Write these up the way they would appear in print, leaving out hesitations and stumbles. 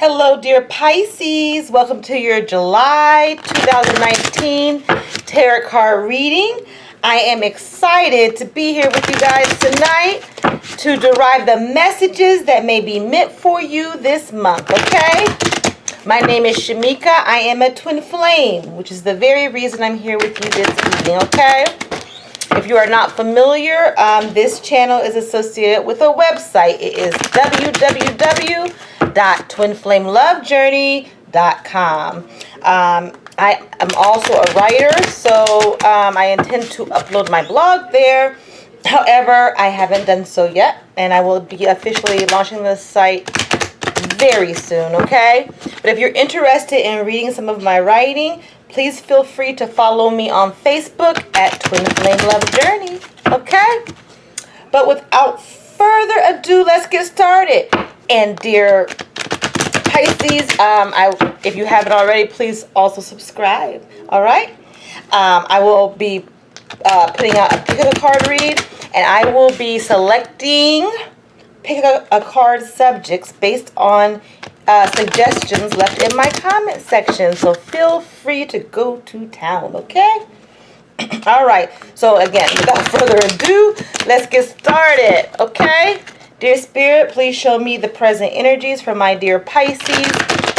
Hello, dear Pisces. Welcome to your July 2019 tarot card reading. I am excited to be here with you guys tonight to derive the messages that may be meant for you this month, okay? My name is Shamika. I am a twin flame, which is the very reason I'm here with you this evening, okay? If you are not familiar, this channel is associated with a website. It is www.twinflamelovejourney.com. I am also a writer, so I intend to upload my blog there. However, I haven't done so yet, and I will be officially launching the site very soon, okay? But if you're interested in reading some of my writing, please feel free to follow me on Facebook at Twin Flame Love Journey, okay? But without further ado, let's get started. And dear Pisces, if you haven't already, please also subscribe, all right? I will be putting out a pick a card read, and I will be selecting pick a card subjects based on suggestions left in my comment section. So feel free to go to town, okay? All right. So again, without further ado, let's get started, okay? Dear Spirit, please show me the present energies for my dear Pisces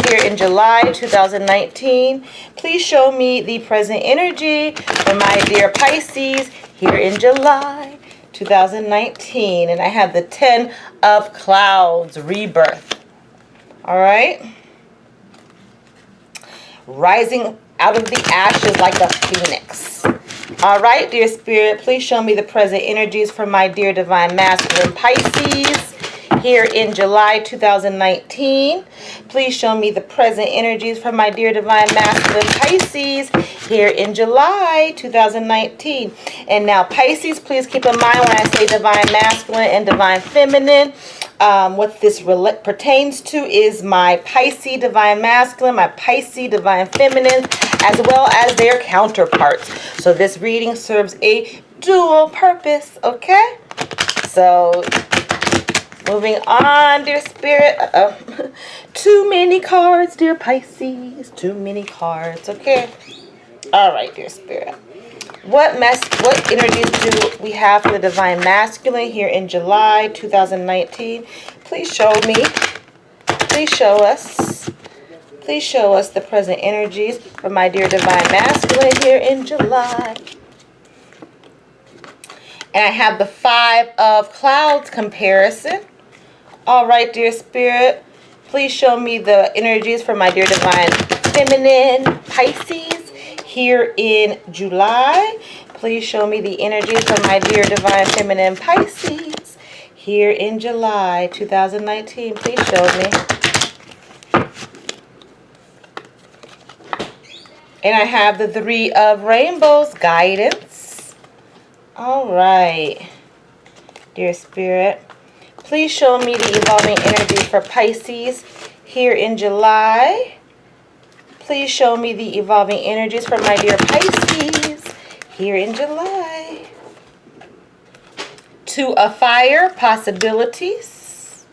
here in July 2019. Please show me the present energy for my dear Pisces here in July 2019. And I have the 10 of Clouds, rebirth. All right. Rising out of the ashes like a phoenix. All right, dear Spirit, please show me the present energies for my dear Divine Masculine Pisces here in July 2019. Please show me the present energies for my dear Divine Masculine Pisces here in July 2019. And now, Pisces, please keep in mind when I say Divine Masculine and Divine Feminine, what this pertains to is my Pisces Divine Masculine, my Pisces Divine Feminine, as well as their counterparts. So this reading serves a dual purpose, okay? So moving on, dear Spirit. Too many cards, dear Pisces. Too many cards, okay? All right, dear Spirit. What energies do we have for the Divine Masculine here in July 2019? Please show me. Please show us. Please show us the present energies for my dear Divine Masculine here in July. And I have the 5 of Clouds comparison. All right, dear Spirit. Please show me the energies for my dear Divine Feminine Pisces here in July. Please show me the energies for my dear Divine Feminine Pisces here in July 2019. Please show me. And I have the 3 of Rainbows, guidance. All right, dear Spirit, please show me the evolving energy for Pisces here in July. Please show me the evolving energies for my dear Pisces here in July. 2 of Fire, possibilities.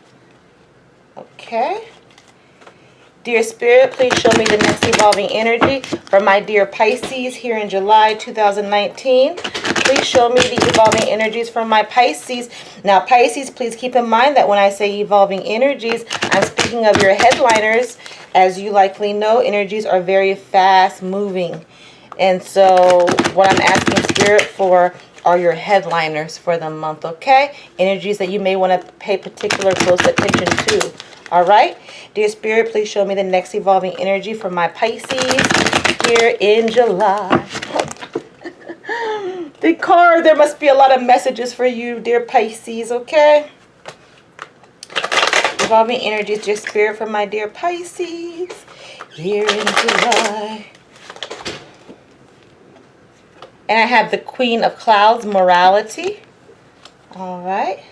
Okay. Dear Spirit, please show me the next evolving energy for my dear Pisces here in July 2019. Please show me the evolving energies for my Pisces. Now, Pisces, please keep in mind that when I say evolving energies, I'm speaking of your headliners. As you likely know, energies are very fast moving. And so what I'm asking Spirit for are your headliners for the month, okay? Energies that you may want to pay particular close attention to. All right, dear Spirit, please show me the next evolving energy for my Pisces here in July. The card, there must be a lot of messages for you, dear Pisces, okay? Evolving energies, dear Spirit, for my dear Pisces here in July. And I have the Queen of Clouds, morality. All right.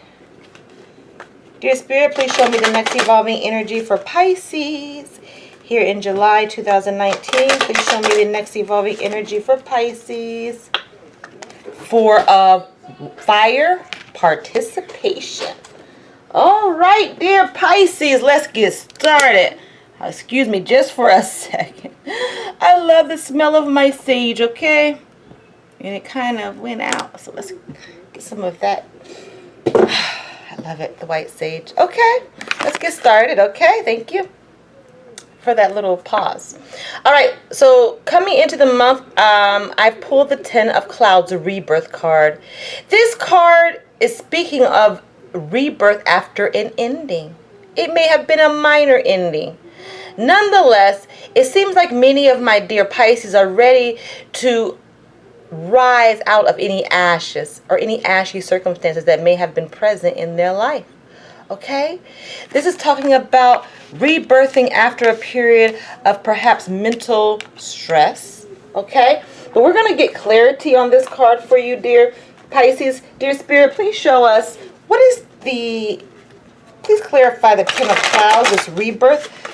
Dear Spirit, please show me the next evolving energy for Pisces here in July 2019. Please show me the next evolving energy for Pisces. 4 of Fire, participation. All right, dear Pisces, let's get started. Excuse me just for a second. I love the smell of my sage, okay? And it kind of went out. So let's get some of that. I love it, the white sage. Okay, let's get started, okay? Thank you for that little pause. All right, so coming into the month, I've pulled the 10 of Clouds, a rebirth card. This card is speaking of rebirth after an ending. It may have been a minor ending. Nonetheless, it seems like many of my dear Pisces are ready to rise out of any ashes or any ashy circumstances that may have been present in their life. Okay? This is talking about rebirthing after a period of perhaps mental stress. Okay? But we're going to get clarity on this card for you, dear Pisces. Dear Spirit, please show us what is please clarify the 10 of Clouds, this rebirth.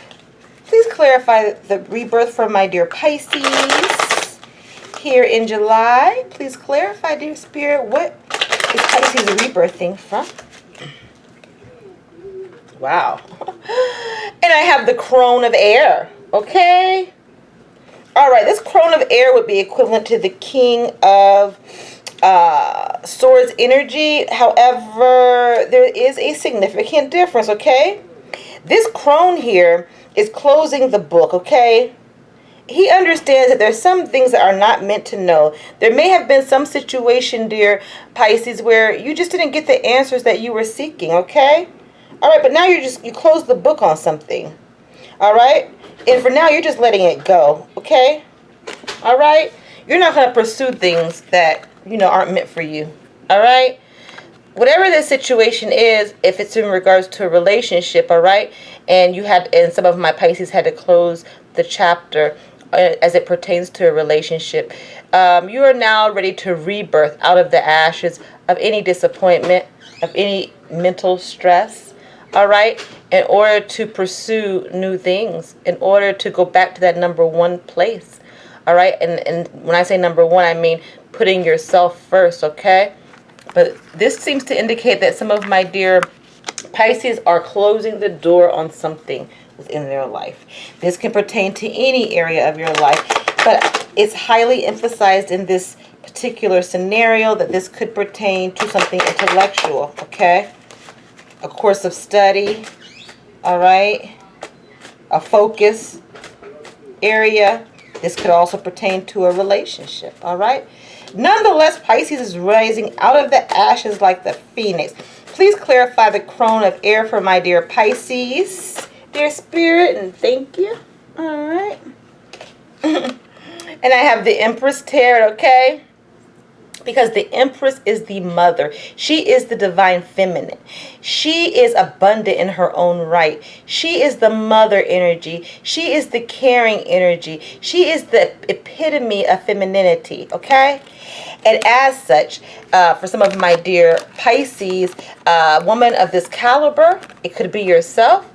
Please clarify the rebirth for my dear Pisces here in July. Please clarify, dear Spirit, what is Pisces rebirthing from? Wow. And I have the crone of air. Okay? All right, this crone of air would be equivalent to the king of swords energy. However, there is a significant difference, okay? This crone here is closing the book, okay? He understands that there's some things that are not meant to know. There may have been some situation, dear Pisces, where you just didn't get the answers that you were seeking, okay? All right, but now you closed the book on something. All right? And for now, you're just letting it go, okay? All right? You're not going to pursue things that, aren't meant for you. All right? Whatever the situation is, if it's in regards to a relationship, all right, and some of my Pisces had to close the chapter as it pertains to a relationship, you are now ready to rebirth out of the ashes of any disappointment, of any mental stress, all right, in order to pursue new things, in order to go back to that number one place, all right, and when I say number one, I mean putting yourself first, okay? But this seems to indicate that some of my dear Pisces are closing the door on something within their life. This can pertain to any area of your life, but it's highly emphasized in this particular scenario that this could pertain to something intellectual, okay? A course of study, all right? A focus area. This could also pertain to a relationship, all right? Nonetheless, Pisces is rising out of the ashes like the phoenix. Please clarify the crone of air for my dear Pisces, dear Spirit, and thank you. All right. And I have the Empress Tarot, okay? Because the Empress is the mother. She is the divine feminine. She is abundant in her own right. She is the mother energy. She is the caring energy. She is the epitome of femininity, okay? And as such, for some of my dear Pisces, a woman of this caliber, it could be yourself,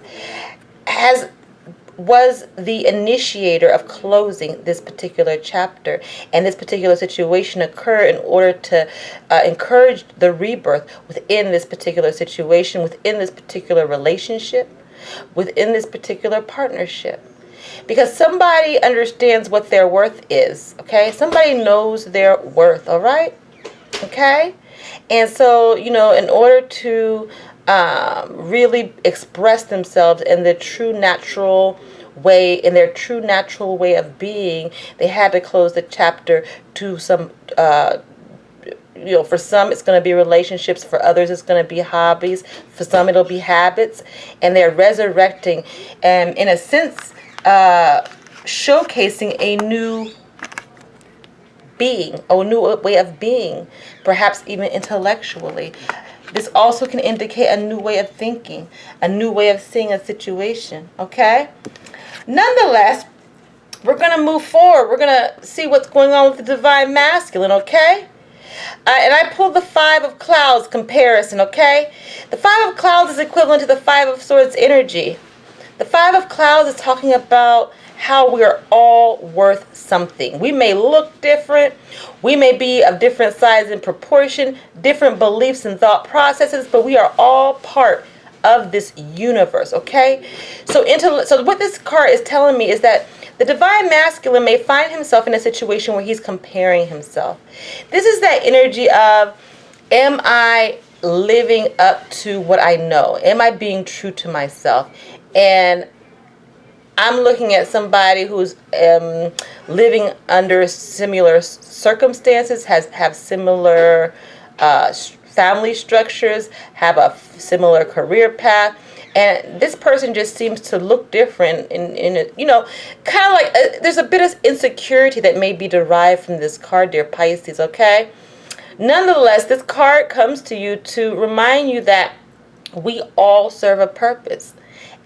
was the initiator of closing this particular chapter, and this particular situation occurred in order to encourage the rebirth within this particular situation, within this particular relationship, within this particular partnership. Because somebody understands what their worth is, okay? Somebody knows their worth, all right? Okay? And so, in order to really express themselves in the true natural way, in their true natural way of being, they had to close the chapter to some, for some it's going to be relationships, for others it's going to be hobbies, for some it'll be habits, and they're resurrecting and in a sense showcasing a new being, a new way of being, perhaps even intellectually. This also can indicate a new way of thinking, a new way of seeing a situation, okay? Nonetheless, we're going to move forward. We're going to see what's going on with the divine masculine, okay? And I pulled the 5 of Clouds comparison, okay? The 5 of Clouds is equivalent to the 5 of Swords energy. The 5 of Clouds is talking about how we are all worth something. We may look different. We may be of different size and proportion, different beliefs and thought processes, but we are all part of this universe, okay? So what this card is telling me is that the divine masculine may find himself in a situation where he's comparing himself. This is that energy of, am I living up to what I know? Am I being true to myself? And I'm looking at somebody who's living under similar circumstances, have similar family structures, have a similar career path, and this person just seems to look different in a, kind of like there's a bit of insecurity that may be derived from this card, dear Pisces, okay? Nonetheless, this card comes to you to remind you that we all serve a purpose.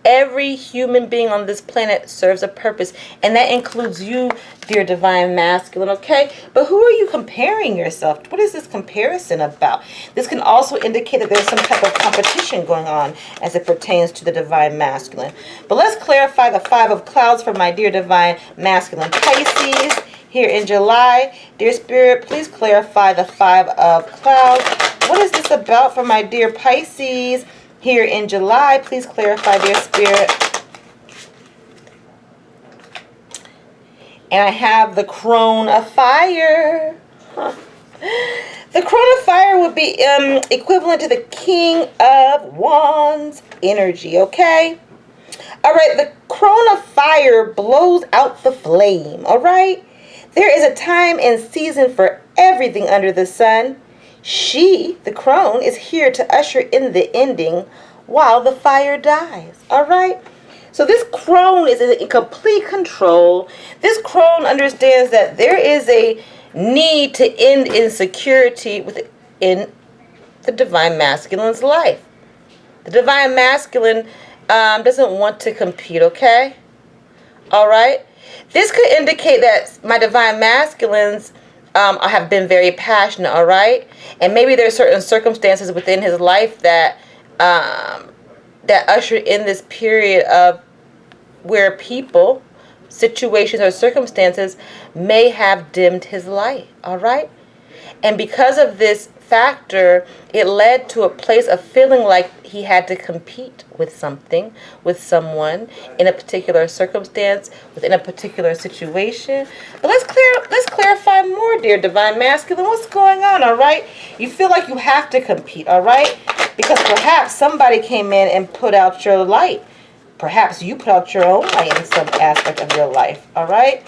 Every human being on this planet serves a purpose, and that includes you, dear divine masculine, okay? But who are you comparing yourself to? What is this comparison about? This can also indicate that there's some type of competition going on as it pertains to the divine masculine. But let's clarify the 5 of clouds for my dear divine masculine Pisces here in July. Dear Spirit, please clarify the 5 of clouds. What is this about for my dear Pisces here in July? Please clarify, dear Spirit. And I have the Crone of Fire. The Crone of Fire would be equivalent to the King of Wands energy, okay? All right, the Crone of Fire blows out the flame, all right? There is a time and season for everything under the sun. She, the crone, is here to usher in the ending while the fire dies. All right? So this crone is in complete control. This crone understands that there is a need to end insecurity within the divine masculine's life. The divine masculine doesn't want to compete, okay? All right? This could indicate that my divine masculines have been very passionate, all right? And maybe there are certain circumstances within his life that that ushered in this period of where people, situations, or circumstances may have dimmed his light, all right? And because of this factor, it led to a place of feeling like he had to compete with something, with someone, in a particular circumstance, within a particular situation. But let's clarify more, dear divine masculine. What's going on, all right? You feel like you have to compete, all right? Because perhaps somebody came in and put out your light. Perhaps you put out your own light in some aspect of your life, all right?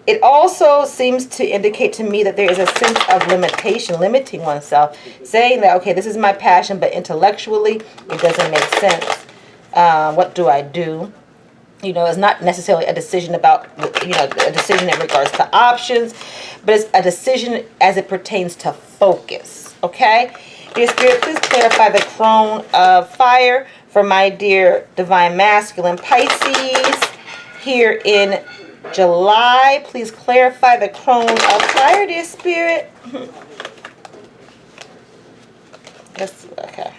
It also seems to indicate to me that there is a sense of limitation, limiting oneself, saying that, okay, this is my passion, but intellectually, it doesn't make sense. What do I do? It's not necessarily a decision about, a decision in regards to options, but it's a decision as it pertains to focus, okay? Dear Spirit, please clarify the Crone of Fire for my dear divine masculine Pisces here in July. Please clarify the Crone of Fire, dear Spirit. Yes, okay.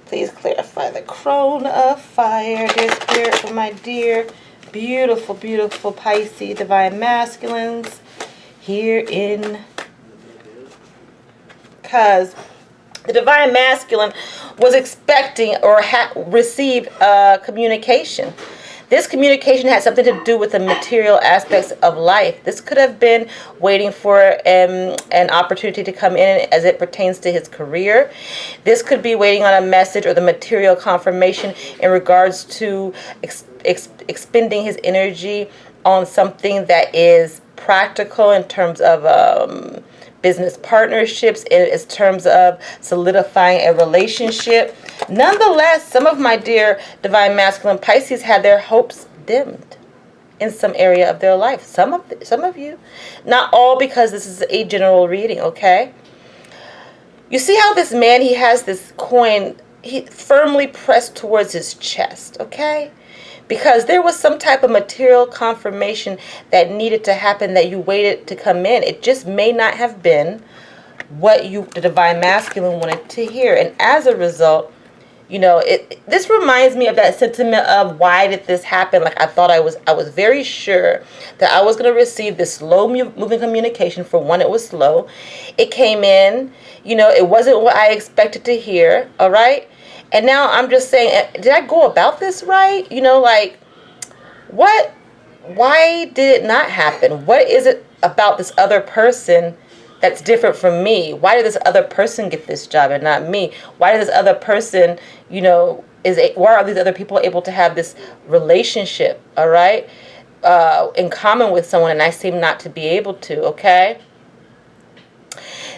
Please clarify the Crone of Fire, dear Spirit, for my dear, beautiful, beautiful Pisces divine masculines here in, because the divine masculine was expecting or received communication. This communication had something to do with the material aspects of life. This could have been waiting for an opportunity to come in as it pertains to his career. This could be waiting on a message or the material confirmation in regards to expending his energy on something that is practical in terms of business partnerships, in terms of solidifying a relationship. Nonetheless, some of my dear divine masculine Pisces had their hopes dimmed in some area of their life. Some of you, not all, because this is a general reading, okay? You see how this man, he has this coin, he firmly pressed towards his chest, okay? Because there was some type of material confirmation that needed to happen that you waited to come in. It just may not have been what the divine masculine wanted to hear. And as a result, You know, this reminds me of that sentiment of, why did this happen? Like, I was very sure that I was going to receive this slow moving communication. For one, it was slow. It came in, you know, it wasn't what I expected to hear. All right. And now I'm just saying, did I go about this right? You know, like, why did it not happen? What is it about this other person that's different from me? Why did this other person get this job and not me? Why did this other person, you know, why are these other people able to have this relationship, all right, in common with someone, and I seem not to be able to, okay?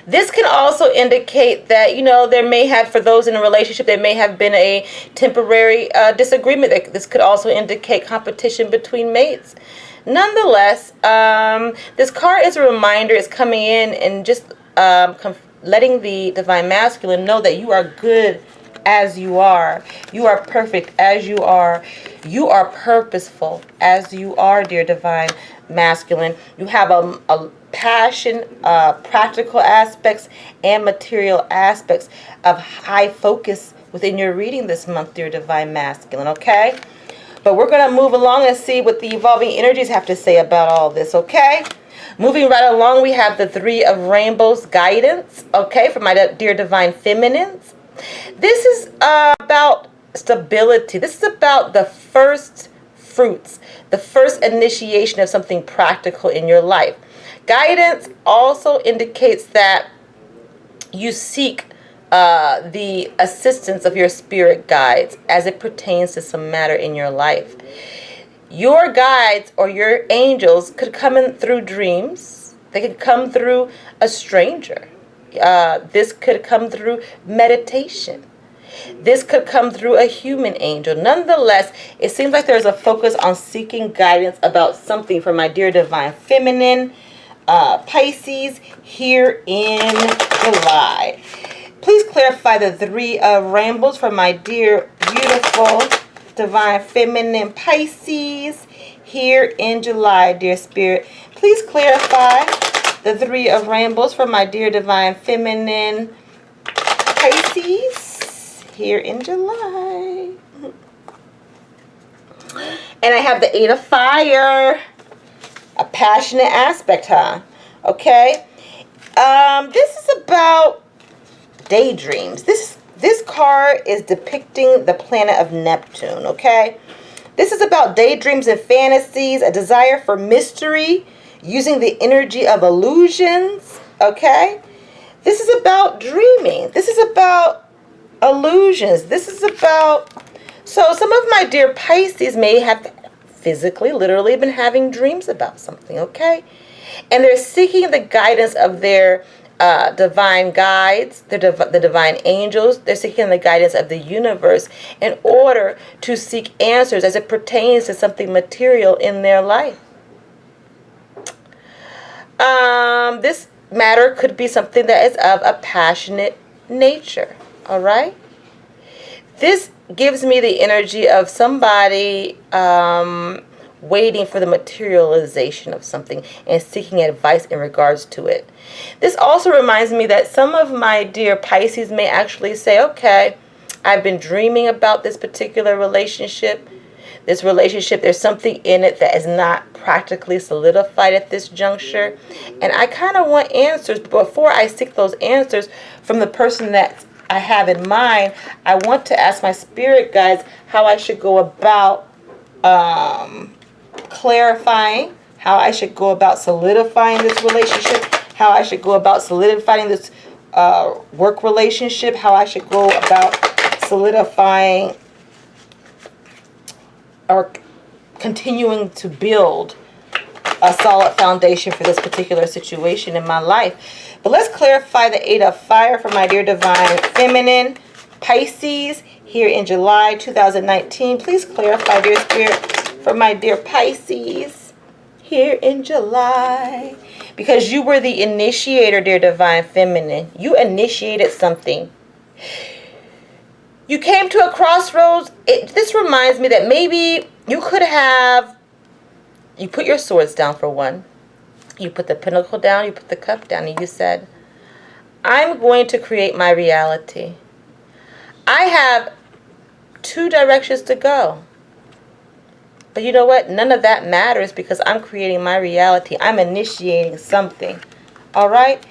This can also indicate that, you know, there may have, for those in a relationship, there may have been a temporary disagreement. This could also indicate competition between mates. Nonetheless, this card is a reminder. It's coming in and just letting the divine masculine know that you are good as you are. You are perfect as you are. You are purposeful as you are, dear divine masculine. You have a passion, practical aspects, and material aspects of high focus within your reading this month, dear divine masculine, okay? But we're going to move along and see what the evolving energies have to say about all this, okay? Moving right along, we have the Three of Rainbows guidance, okay, for my dear divine feminines. This is about stability. This is about the first fruits, the first initiation of something practical in your life. Guidance also indicates that you seek the assistance of your spirit guides as it pertains to some matter in your life. Your guides or your angels could come in through dreams. They could come through a stranger. This could come through meditation. This could come through a human angel. Nonetheless, it seems like there's a focus on seeking guidance about something for my dear divine feminine Pisces here in July. Please clarify the Three of Rainbows for my dear beautiful divine feminine Pisces here in July, dear spirit. Please clarify the Three of Rainbows for my dear divine feminine Pisces here in July. And I have the Eight of Fire. A passionate aspect, huh? Okay. This is about daydreams. This card is depicting the planet of Neptune, okay? This is about daydreams and fantasies, a desire for mystery, using the energy of illusions, okay? This is about dreaming. This is about illusions. This is about... So some of my dear Pisces may have physically, literally been having dreams about something, okay? And they're seeking the guidance of their divine guides, the divine angels. They're seeking the guidance of the universe in order to seek answers as it pertains to something material in their life. This matter could be something that is of a passionate nature, all right? This gives me the energy of somebody waiting for the materialization of something and seeking advice in regards to it. This also reminds me that some of my dear Pisces may actually say, okay, I've been dreaming about this particular relationship. This relationship, there's something in it that is not practically solidified at this juncture. And I kind of want answers. But before I seek those answers from the person that I have in mind, I want to ask my spirit guides how I should go about clarifying, how I should go about solidifying this relationship, how I should go about solidifying this work relationship, how I should go about solidifying or continuing to build a solid foundation for this particular situation in my life. But let's clarify the Eight of Fire for my dear divine feminine Pisces here in July 2019. Please clarify, dear spirit, for my dear Pisces here in July. Because you were the initiator, dear divine feminine. You initiated something. You came to a crossroads. This reminds me that maybe you could have, you put your swords down for one. You put the pentacle down, you put the cup down, and you said, I'm going to create my reality. I have 2 directions to go. But you know what? None of that matters because I'm creating my reality. I'm initiating something. All right?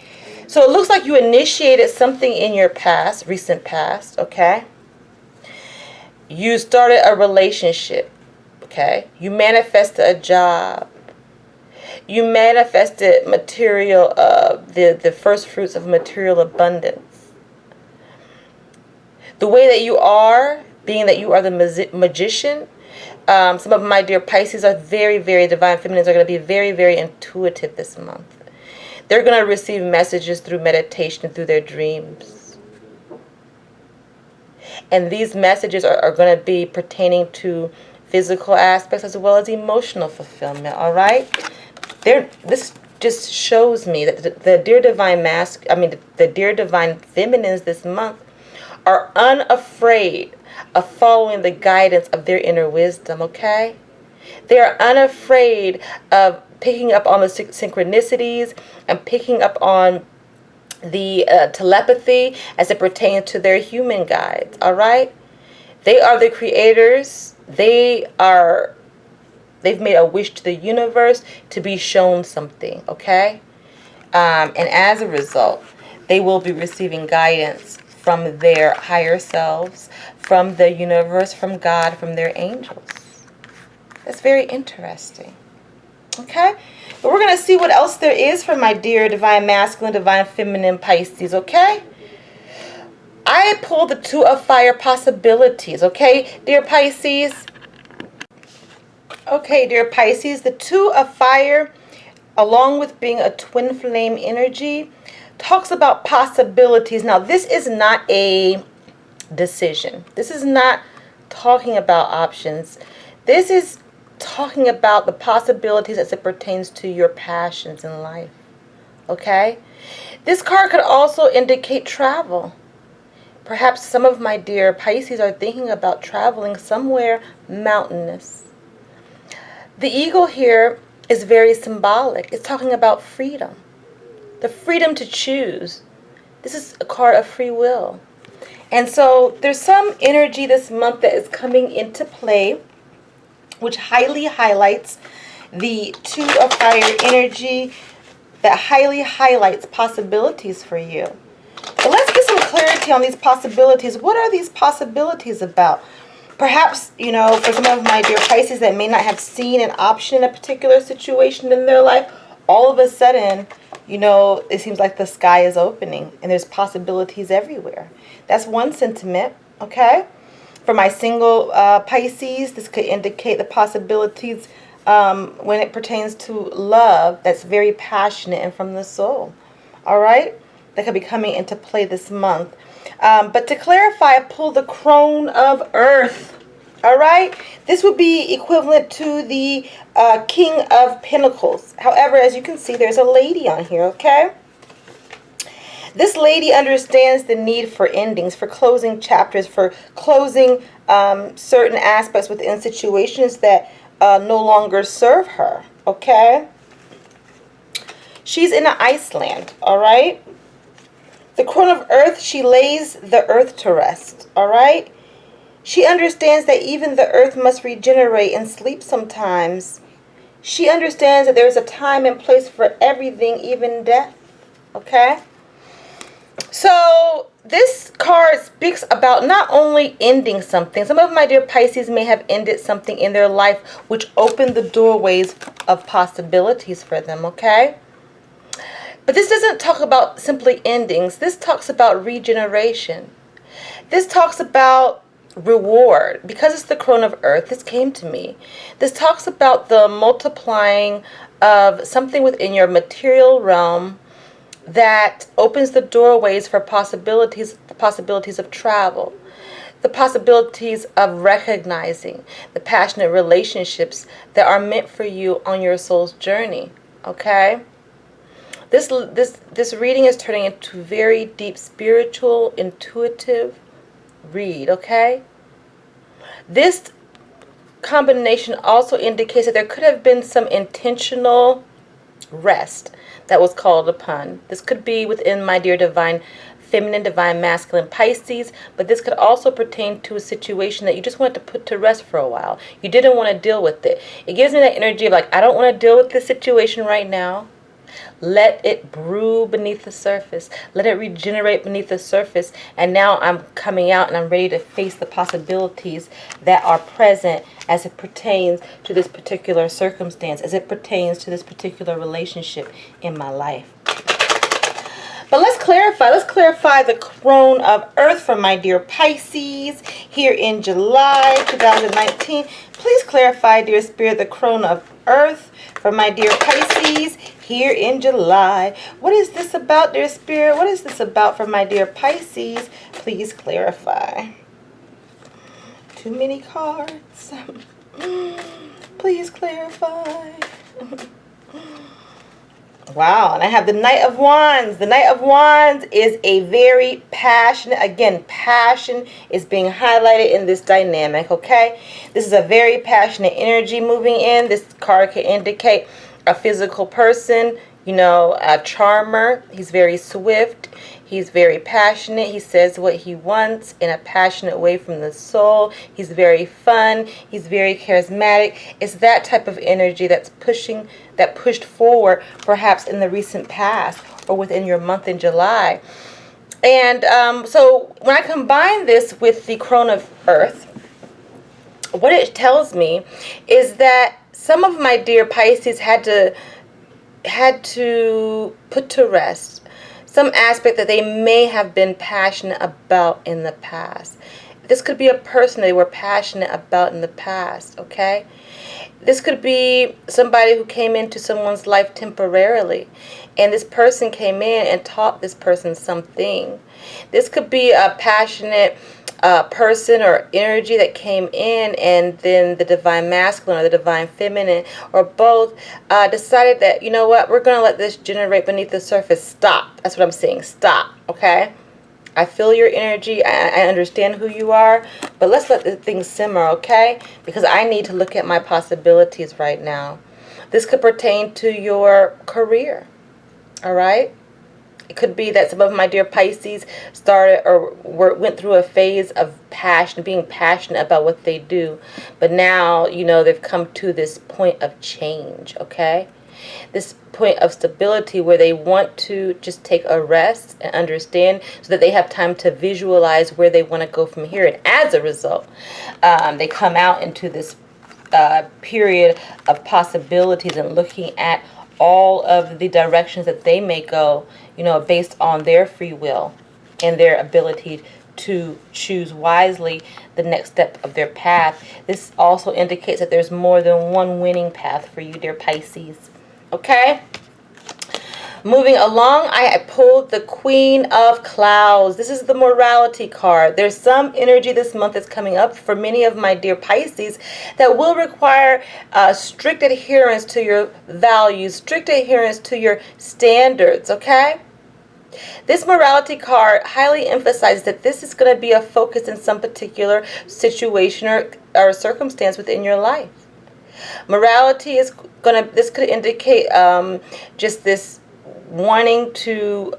So it looks like you initiated something in your past, recent past, okay? You started a relationship, okay? You manifested a job. You manifested material, the first fruits of material abundance. The way that you are, being that you are the magician, some of my dear Pisces are very, very divine feminines, are going to be very, very intuitive this month. They're going to receive messages through meditation, through their dreams. And these messages are going to be pertaining to physical aspects as well as emotional fulfillment, all right? This just shows me that the dear divine the dear divine feminines this month are unafraid of following the guidance of their inner wisdom, okay? They are unafraid of picking up on the synchronicities and picking up on the telepathy as it pertains to their human guides, all right? They are the creators. They've made a wish to the universe to be shown something, okay? And as a result, they will be receiving guidance from their higher selves, from the universe, from God, from their angels. That's very interesting. Okay? But we're going to see what else there is for my dear divine masculine, divine feminine Pisces, okay? I pulled the 2 of fire possibilities, okay, dear Pisces? Okay, dear Pisces, the 2 of fire, along with being a twin flame energy, talks about possibilities. Now, this is not a decision. This is not talking about options. This is talking about the possibilities as it pertains to your passions in life. Okay? This card could also indicate travel. Perhaps some of my dear Pisces are thinking about traveling somewhere mountainous. The eagle here is very symbolic. It's talking about freedom. The freedom to choose. This is a card of free will. And so there's some energy this month that is coming into play, which highly highlights the 2 of fire energy, that highly highlights possibilities for you. But let's get some clarity on these possibilities. What are these possibilities about? Perhaps, you know, for some of my dear Pisces that may not have seen an option in a particular situation in their life, all of a sudden, you know, it seems like the sky is opening and there's possibilities everywhere. That's one sentiment, okay? For my single Pisces, this could indicate the possibilities when it pertains to love that's very passionate and from the soul, all right? That could be coming into play this month. But to clarify, I pulled the crone of earth. All right, this would be equivalent to the King of Pentacles. However, as you can see, there's a lady on here, okay? This lady understands the need for endings, for closing chapters, for closing certain aspects within situations that no longer serve her, okay? She's in Iceland, all right? The crone of earth, she lays the earth to rest, all right? She understands that even the earth must regenerate and sleep sometimes. She understands that there's a time and place for everything, even death. Okay? So this card speaks about not only ending something. Some of my dear Pisces may have ended something in their life which opened the doorways of possibilities for them. Okay? But this doesn't talk about simply endings. This talks about regeneration. This talks about reward. Because it's the crone of earth, this came to me. This talks about the multiplying of something within your material realm that opens the doorways for possibilities, the possibilities of travel, the possibilities of recognizing the passionate relationships that are meant for you on your soul's journey. Okay? This reading is turning into very deep spiritual, intuitive read, okay? This combination also indicates that there could have been some intentional rest that was called upon. This could be within my dear divine feminine, divine masculine, Pisces. But this could also pertain to a situation that you just wanted to put to rest for a while. You didn't want to deal with it. It gives me that energy of like, I don't want to deal with this situation right now. Let it brew beneath the surface. Let it regenerate beneath the surface. And now I'm coming out and I'm ready to face the possibilities that are present as it pertains to this particular circumstance, as it pertains to this particular relationship in my life. But let's clarify. Let's clarify the crone of earth for my dear Pisces here in July 2019. Please clarify, dear Spirit, the crone of earth for my dear Pisces here in July. What is this about, dear Spirit? What is this about for my dear Pisces? Please clarify. Too many cards. Please clarify. Wow, and I have the Knight of Wands. The Knight of Wands is a very passionate, again, passion is being highlighted in this dynamic, okay? This is a very passionate energy moving in. This card can indicate a physical person, you know, a charmer. He's very swift. He's very passionate. He says what he wants in a passionate way from the soul. He's very fun. He's very charismatic. It's that type of energy that pushed forward perhaps in the recent past or within your month in July. And so when I combine this with the crone of earth, what it tells me is that some of my dear Pisces had to put to rest some aspect that they may have been passionate about in the past. This could be a person they were passionate about in the past, okay? This could be somebody who came into someone's life temporarily, and this person came in and taught this person something. This could be a passionate person or energy that came in, and then the divine masculine or the divine feminine or both decided that, you know what, we're going to let this generate beneath the surface. Stop. That's what I'm saying. Stop. Okay? I feel your energy. I understand who you are, but let's let the thing simmer, okay? Because I need to look at my possibilities right now. This could pertain to your career. All right? It could be that some of my dear Pisces started or went through a phase of passion, being passionate about what they do. But now, you know, they've come to this point of change, okay? This point of stability where they want to just take a rest and understand so that they have time to visualize where they want to go from here. And as a result, they come out into this period of possibilities and looking at all of the directions that they may go, you know, based on their free will and their ability to choose wisely the next step of their path. This also indicates that there's more than one winning path for you, dear Pisces. Okay? Moving along, I pulled the Queen of Clouds. This is the morality card. There's some energy this month that's coming up for many of my dear Pisces that will require strict adherence to your values, strict adherence to your standards, okay? This morality card highly emphasizes that this is going to be a focus in some particular situation or circumstance within your life. Morality is this could indicate just this wanting to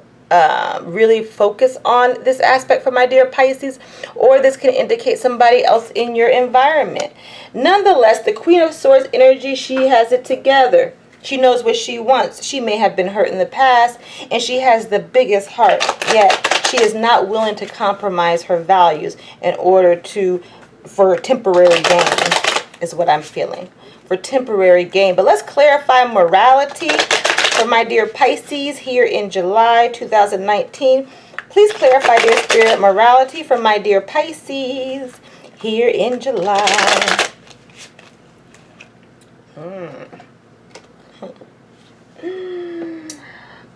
really focus on this aspect for my dear Pisces, or this can indicate somebody else in your environment. Nonetheless, the Queen of Swords energy, she has it together. She knows what she wants. She may have been hurt in the past, and she has the biggest heart, yet she is not willing to compromise her values in order for temporary gain, is what I'm feeling. For temporary gain. But let's clarify morality for my dear Pisces here in July 2019. Please clarify, dear Spirit, morality for my dear Pisces here in July.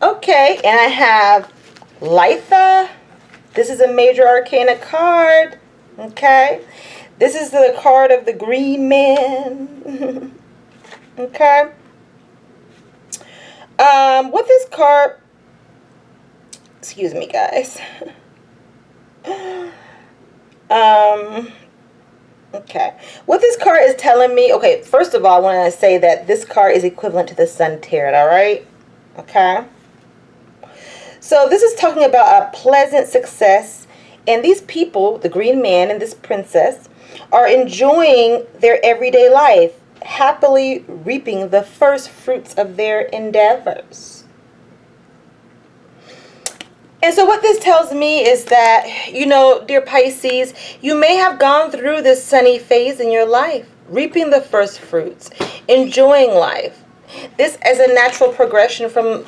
Okay, and I have Litha. This is a major arcana card. Okay. This is the card of the green man. Okay. What this card, excuse me guys. Okay. What this card is telling me, okay, first of all, I want to say that this card is equivalent to the Sun Tarot, all right? Okay. So this is talking about a pleasant success. And these people, the green man and this princess, are enjoying their everyday life, happily reaping the first fruits of their endeavors. And so what this tells me is that, dear Pisces, you may have gone through this sunny phase in your life, reaping the first fruits, enjoying life. This is a natural progression from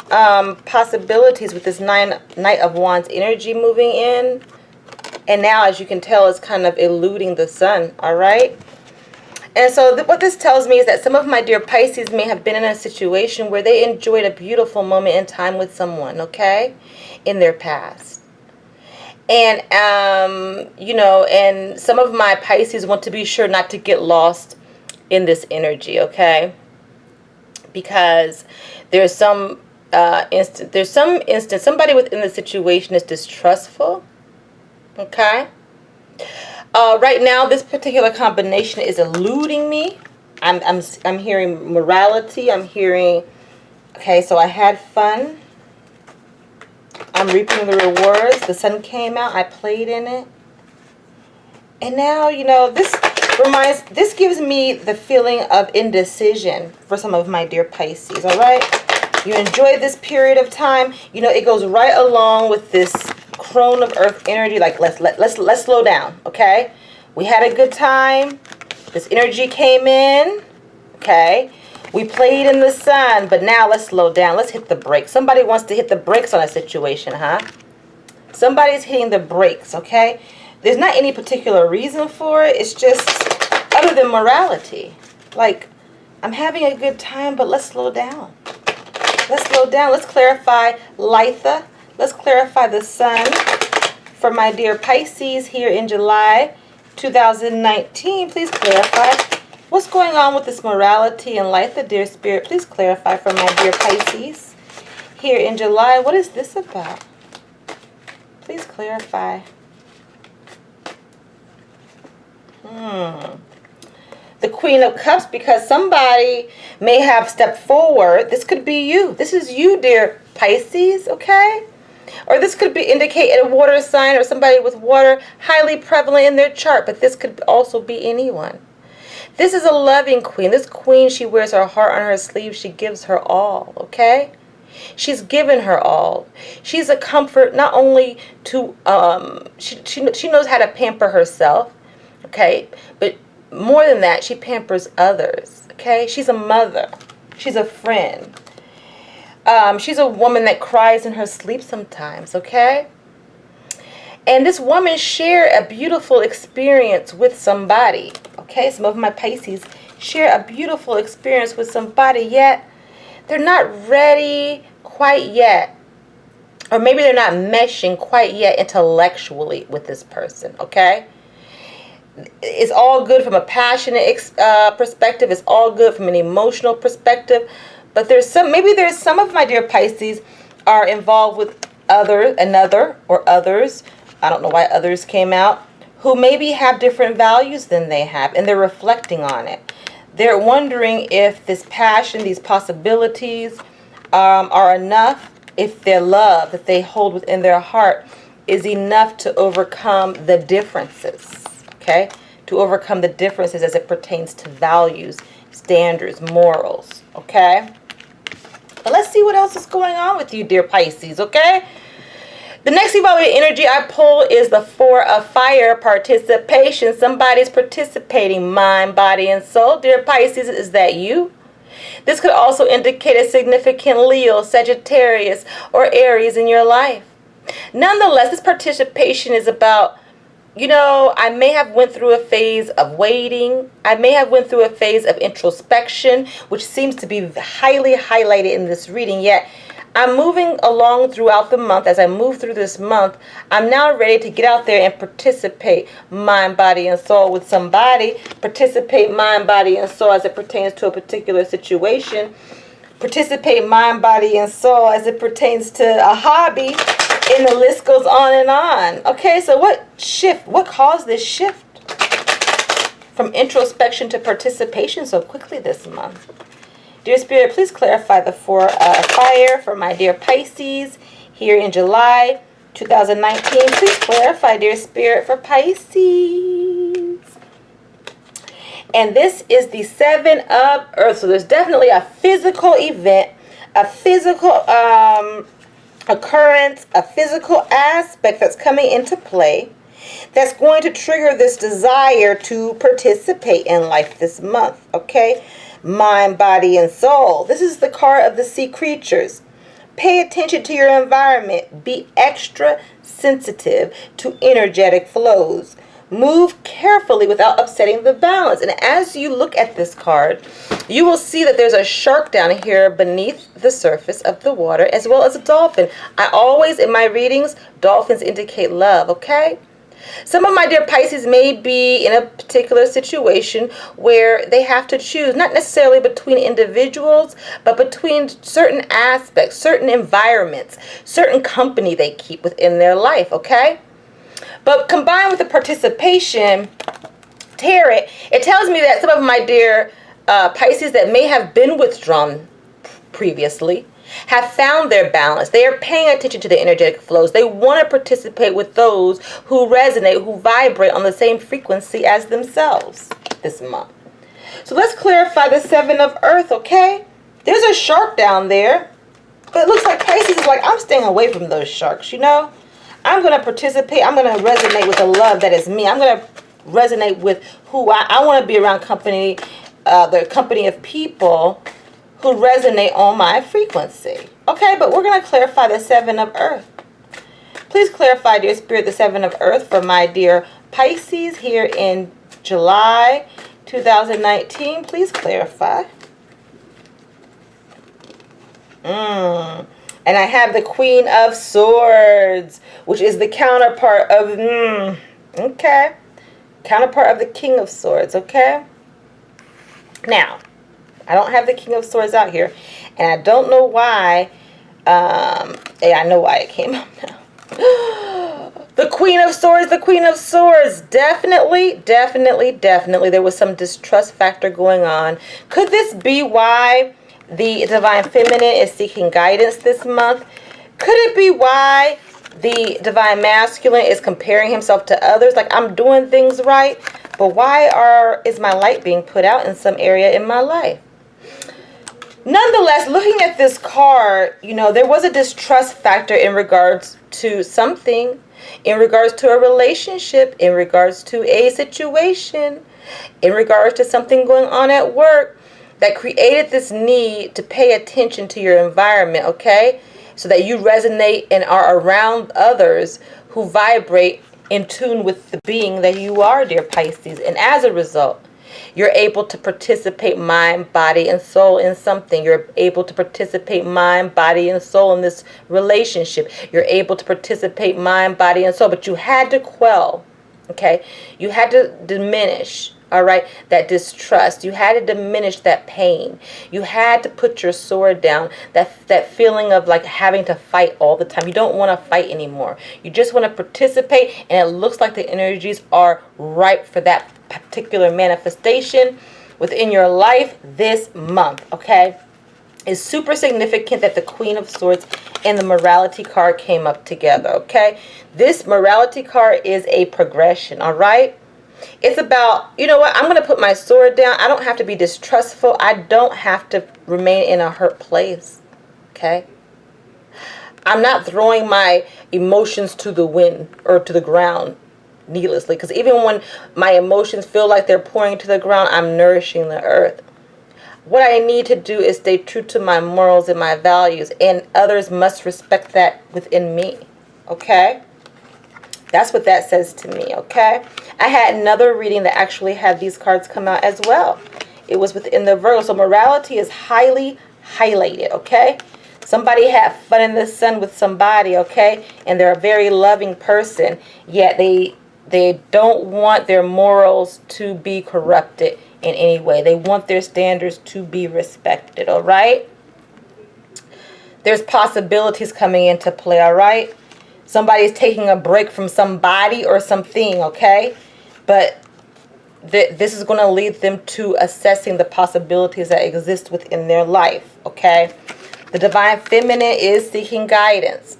possibilities with this Knight of Wands energy moving in. And now, as you can tell, it's kind of eluding the sun, all right? And so what this tells me is that some of my dear Pisces may have been in a situation where they enjoyed a beautiful moment in time with someone, okay, in their past. And, and some of my Pisces want to be sure not to get lost in this energy, okay? Because there's some instance, somebody within the situation is distrustful, okay? Right now, this particular combination is eluding me. I'm hearing morality. I'm hearing, okay, so I had fun. I'm reaping the rewards. The sun came out. I played in it. And now, this gives me the feeling of indecision for some of my dear Pisces, all right? You enjoy this period of time. It goes right along with this crone of earth energy. Like, let's slow down, okay? We had a good time. This energy came in, okay? We played in the sun, but now let's slow down. Let's hit the brakes. Somebody wants to hit the brakes on a situation, huh? Somebody's hitting the brakes, okay? There's not any particular reason for it. It's just other than morality. Like, I'm having a good time, but let's slow down. Let's slow down. Let's clarify Litha. Let's clarify the sun for my dear Pisces here in July 2019. Please clarify what's going on with this morality and Litha, dear Spirit. Please clarify for my dear Pisces here in July. What is this about? Please clarify. The Queen of Cups, because somebody may have stepped forward. This could be you. This is you, dear Pisces, okay? Or this could indicate a water sign or somebody with water highly prevalent in their chart, but this could also be anyone. This is a loving queen. This queen, she wears her heart on her sleeve. She gives her all, okay? She's given her all. She's a comfort not only to, she knows how to pamper herself, okay? But more than that, she pampers others, okay? She's a mother. She's a friend. She's a woman that cries in her sleep sometimes, okay? And this woman shared a beautiful experience with somebody, okay? Some of my Pisces share a beautiful experience with somebody, yet they're not ready quite yet. Or maybe they're not meshing quite yet intellectually with this person, okay? It's all good from a passionate perspective. It's all good from an emotional perspective. But maybe there's some of my dear Pisces are involved with another or others. I don't know why others came out, who maybe have different values than they have, and they're reflecting on it. They're wondering if this passion, these possibilities are enough, if their love that they hold within their heart is enough to overcome the differences, okay? To overcome the differences as it pertains to values, standards, morals, okay? But let's see what else is going on with you, dear Pisces, okay? The next evaluated energy I pull is the Four of Fire, participation. Somebody's participating, mind, body, and soul. Dear Pisces, is that you? This could also indicate a significant Leo, Sagittarius, or Aries in your life. Nonetheless, this participation is about, I may have went through a phase of waiting. I may have went through a phase of introspection, which seems to be highly highlighted in this reading. Yet, I'm moving along throughout the month. As I move through this month, I'm now ready to get out there and participate mind, body, and soul with somebody. Participate mind, body, and soul as it pertains to a particular situation. Participate mind, body, and soul as it pertains to a hobby. And the list goes on and on. Okay, so what caused this shift from introspection to participation so quickly this month? Dear Spirit, please clarify the Four of Fire for my dear Pisces here in July 2019. Please clarify, dear Spirit, for Pisces. And this is the Seven of Earth. So there's definitely a physical event, a physical occurrence, a physical aspect that's coming into play that's going to trigger this desire to participate in life this month, okay? Mind, body, and soul. This is the card of the sea creatures. Pay attention to your environment. Be extra sensitive to energetic flows. Move carefully without upsetting the balance. And as you look at this card, you will see that there's a shark down here beneath the surface of the water, as well as a dolphin. I always, in my readings, dolphins indicate love, okay? Some of my dear Pisces may be in a particular situation where they have to choose, not necessarily between individuals, but between certain aspects, certain environments, certain company they keep within their life, okay? But combined with the participation tarot, it tells me that some of my dear Pisces that may have been withdrawn previously have found their balance. They are paying attention to the energetic flows. They want to participate with those who resonate, who vibrate on the same frequency as themselves this month. So let's clarify the Seven of Earth, okay? There's a shark down there, but it looks like Pisces is like, I'm staying away from those sharks, you know? I'm going to participate. I'm going to resonate with the love that is me. I'm going to resonate with who I want to be around company, the company of people who resonate on my frequency. Okay, but we're going to clarify the Seven of Earth. Please clarify, dear Spirit, the Seven of Earth for my dear Pisces here in July 2019. Please clarify. And I have the Queen of Swords, which is the counterpart of, okay, counterpart of the King of Swords, okay? Now, I don't have the King of Swords out here, and I don't know why, I know why it came up now. The Queen of Swords, the Queen of Swords, definitely, there was some distrust factor going on. Could this be why the Divine Feminine is seeking guidance this month? Could it be why the Divine Masculine is comparing himself to others? Like, I'm doing things right, but why is my light being put out in some area in my life? Nonetheless, looking at this card, you know, there was a distrust factor in regards to something, in regards to a relationship, in regards to a situation, in regards to something going on at work, that created this need to pay attention to your environment, okay? So that you resonate and are around others who vibrate in tune with the being that you are, dear Pisces. And as a result, you're able to participate mind, body, and soul in something. You're able to participate mind, body, and soul in this relationship. You're able to participate mind, body, and soul. But you had to quell, okay? You had to diminish, all right, that distrust. You had to diminish that pain. You had to put your sword down. That feeling of like having to fight all the time. You don't want to fight anymore. You just want to participate, and it looks like the energies are ripe for that particular manifestation within your life this month, okay? It's super significant that the Queen of Swords and the Morality card came up together, okay? This Morality card is a progression, all right? It's about, you know what, I'm going to put my sword down. I don't have to be distrustful. I don't have to remain in a hurt place, okay? I'm not throwing my emotions to the wind or to the ground needlessly, because even when my emotions feel like they're pouring to the ground, I'm nourishing the earth. What I need to do is stay true to my morals and my values, and others must respect that within me, okay? That's what that says to me, okay? I had another reading that actually had these cards come out as well. It was within the Virgo. So morality is highly highlighted, okay? Somebody had fun in the sun with somebody, okay? And they're a very loving person, yet they don't want their morals to be corrupted in any way. They want their standards to be respected, all right? There's possibilities coming into play, all right? Somebody's taking a break from somebody or something, okay? But this is going to lead them to assessing the possibilities that exist within their life, okay? The Divine Feminine is seeking guidance.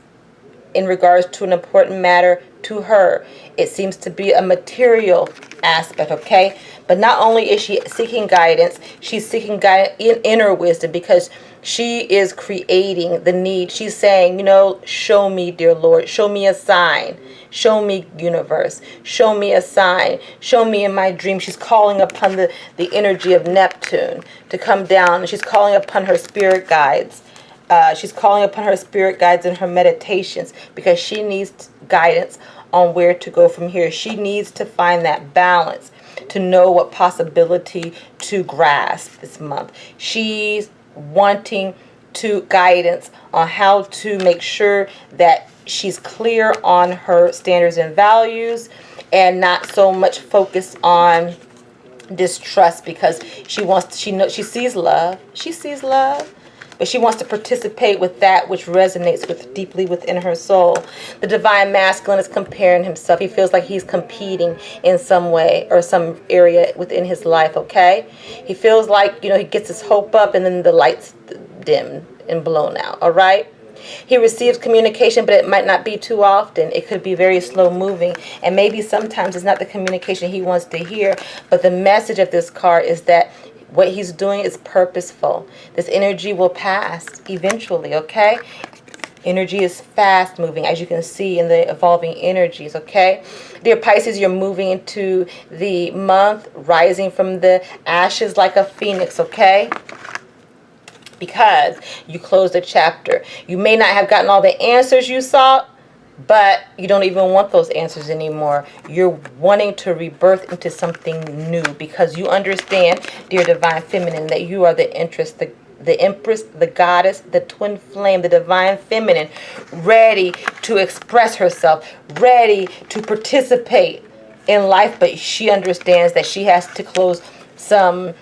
in regards to an important matter to her. It seems to be a material aspect, okay? But not only is she seeking guidance, she's seeking in inner wisdom, because she is creating the need. She's saying, you know, show me, dear Lord, show me a sign. Show me, universe. Show me a sign. Show me in my dream. She's calling upon the energy of Neptune to come down. She's calling upon her spirit guides. She's calling upon her spirit guides in her meditations, because she needs guidance on where to go from here. She needs to find that balance, to know what possibility to grasp this month. She's wanting to guidance on how to make sure that she's clear on her standards and values, and not so much focused on distrust, because she sees love. She sees love, but she wants to participate with that which resonates deeply within her soul. The divine masculine is comparing himself. He feels like he's competing in some way or some area within his life, okay? He feels like, you know, he gets his hope up and then the lights dim and blown out, all right? He receives communication, but it might not be too often. It could be very slow moving, and maybe sometimes it's not the communication he wants to hear, but the message of this card is that what he's doing is purposeful. This energy will pass eventually, okay? Energy is fast moving, as you can see in the evolving energies, okay? Dear Pisces, you're moving into the month, rising from the ashes like a phoenix, okay? Because you closed a chapter. You may not have gotten all the answers you sought, but you don't even want those answers anymore. You're wanting to rebirth into something new, because you understand, dear divine feminine, that you are the empress, the goddess, the twin flame, the divine feminine, ready to express herself, ready to participate in life. But she understands that she has to close some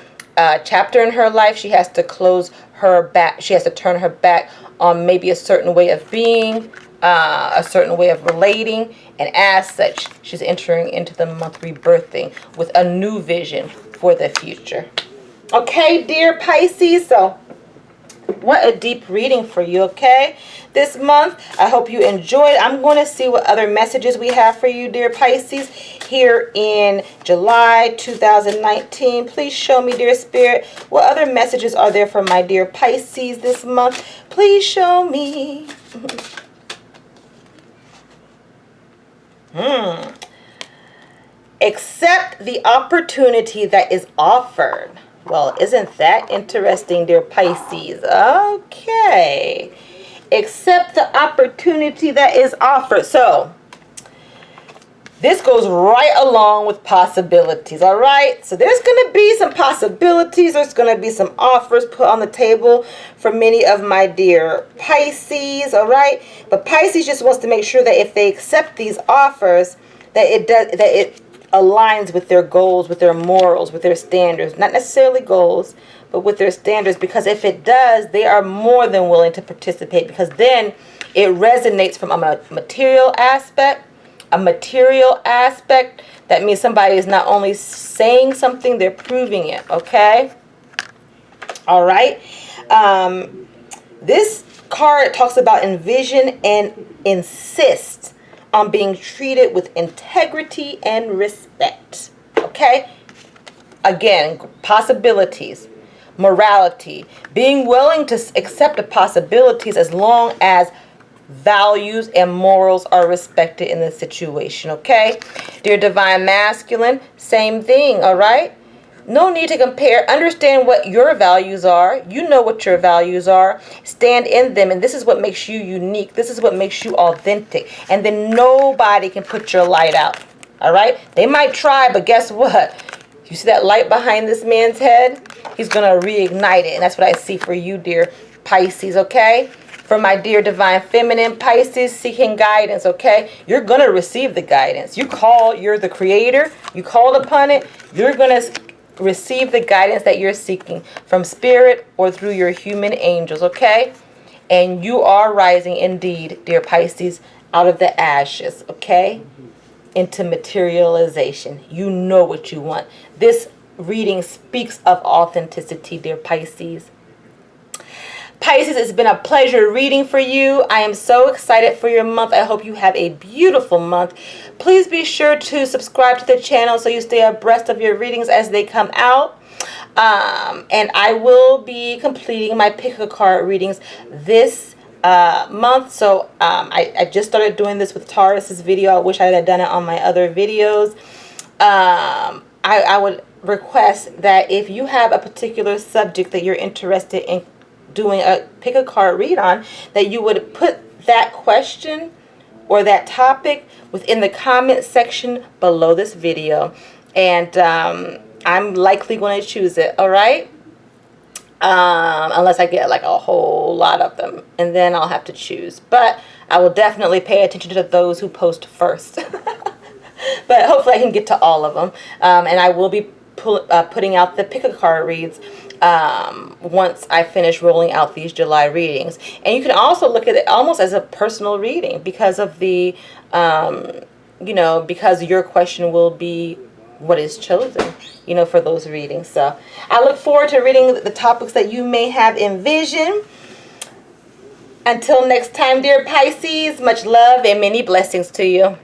chapter in her life. She has to close her back. She has to turn her back on maybe a certain way of being, a certain way of relating, and as such, she's entering into the month rebirthing with a new vision for the future. Okay, dear Pisces, so what a deep reading for you, okay? This month, I hope you enjoyed. I'm going to see what other messages we have for you, dear Pisces, here in July 2019. Please show me, dear Spirit, what other messages are there for my dear Pisces this month. Please show me. Accept the opportunity that is offered. Well, isn't that interesting, dear Pisces? Okay. Accept the opportunity that is offered. So, this goes right along with possibilities, all right? So, there's going to be some possibilities. There's going to be some offers put on the table for many of my dear Pisces, all right? But Pisces just wants to make sure that if they accept these offers, that it aligns with their goals, with their morals, with their standards. Not necessarily goals, but with their standards. Because if it does, they are more than willing to participate. Because then it resonates from a material aspect. A material aspect. That means somebody is not only saying something, they're proving it. Okay? All right? This card talks about envision and insist on being treated with integrity and respect. Okay? Again, possibilities, morality, being willing to accept the possibilities as long as values and morals are respected in the situation. Okay? Dear divine masculine, same thing, all right? No need to compare. Understand what your values are. You know what your values are. Stand in them. And this is what makes you unique. This is what makes you authentic. And then nobody can put your light out. All right? They might try, but guess what? You see that light behind this man's head? He's going to reignite it. And that's what I see for you, dear Pisces, okay? For my dear divine feminine Pisces seeking guidance, okay? You're going to receive the guidance. You're the creator. You called upon it. You're going to receive the guidance that you're seeking from spirit or through your human angels, okay? And you are rising indeed, dear Pisces, out of the ashes, okay? Into materialization. You know what you want. This reading speaks of authenticity, dear Pisces. Pisces, it's been a pleasure reading for you. I am so excited for your month. I hope you have a beautiful month. Please be sure to subscribe to the channel so you stay abreast of your readings as they come out. And I will be completing my pick a card readings this month. So I just started doing this with Taurus's video. I wish I had done it on my other videos. I would request that if you have a particular subject that you're interested in doing a pick a card read on, that you would put that question or that topic within the comment section below this video, and I'm likely going to choose it. All right, unless I get like a whole lot of them, and then I'll have to choose, but I will definitely pay attention to those who post first. But hopefully I can get to all of them, and I will be putting out the pick a card reads once I finish rolling out these July readings. And you can also look at it almost as a personal reading because of the you know, because your question will be what is chosen, you know, for those readings. So I look forward to reading the topics that you may have envisioned. Until next time, dear Pisces, much love and many blessings to you.